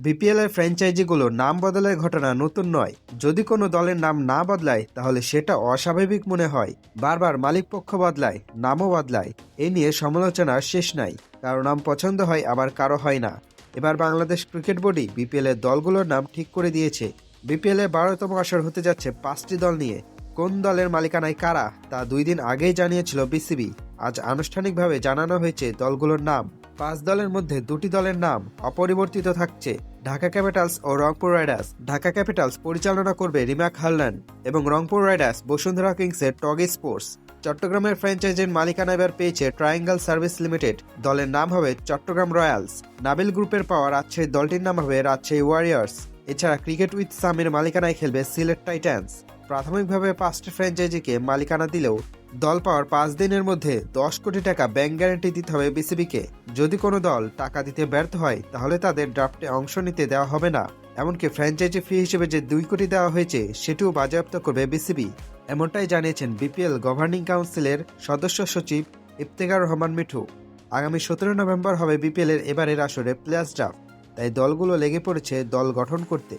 BPL এর ফ্র্যাঞ্চাইজিগুলোর নাম বদলের ঘটনা নতুন নয়। যদি কোনো দলের নাম না বদলায় তাহলে সেটা অস্বাভাবিক মনে হয়। বারবার মালিক পক্ষ বদলায়, নামও বদলায়। এ নিয়ে সমালোচনার শেষ নাই। কারো নাম পছন্দ হয়, আবার কারো হয় না। এবার বাংলাদেশ ক্রিকেট বোর্ডই বিপিএল এর দলগুলোর নাম ঠিক করে দিয়েছে। বিপিএল এর 12তম আসর হতে যাচ্ছে 5টি দল নিয়ে। কোন দলের মালিকানায় কারা তা 2 দিন আগেই জানিয়েছিল বিসিবি। আজ আনুষ্ঠানিকভাবে জানানো হয়েছে দলগুলোর নাম। 5 দলের মধ্যে 2টি দলের নাম অপরিবর্তিত থাকছে: ঢাকা ক্যাপিটালস ও রংপুর রাইডার্স। ঢাকা ক্যাপিটালস পরিচালনা করবে রিমাক হারলান এবং রংপুর রাইডার্স বসুন্ধরা কিংসের টগি স্পোর্টস। চট্টগ্রামের ফ্র্যাঞ্চাইজির মালিকানা এবার পেয়েছে ট্রায়াঙ্গল সার্ভিস লিমিটেড। দলের নাম হবে চট্টগ্রাম রয়্যালস। নাবিল গ্রুপের পাওয়া রাজশাহী দলটির নাম হবে রাজশাহী ওয়ারিয়র্স। এছাড়া ক্রিকেট উইথ সামির মালিকানায় খেলবে সিলেট টাইটান্স। প্রাথমিকভাবে 5টি ফ্র্যাঞ্চাইজিকে মালিকানা দিলেও দল পাওয়ার 5 দিনের মধ্যে 10 কোটি টাকা ব্যাংক গ্যারান্টি দিতে হবে বিসিবিকে। যদি কোনো দল টাকা দিতে ব্যর্থ হয় তাহলে তাদের ড্রাফটে অংশ নিতে দেওয়া হবে না। এমনকি ফ্র্যাঞ্চাইজি ফি হিসেবে যে 2 কোটি দেওয়া হয়েছে সেটিও বাজেয়াপ্ত করবে বিসিবি। এমনটাই জানিয়েছেন বিপিএল গভর্নিং কাউন্সিলের সদস্য সচিব ইফতেখার রহমান মিঠু। আগামী 17 নভেম্বর হবে বিপিএল এর এবারের আসরে প্লেয়ার্স ড্রাফট। তাই দলগুলো লেগে পড়েছে দল গঠন করতে।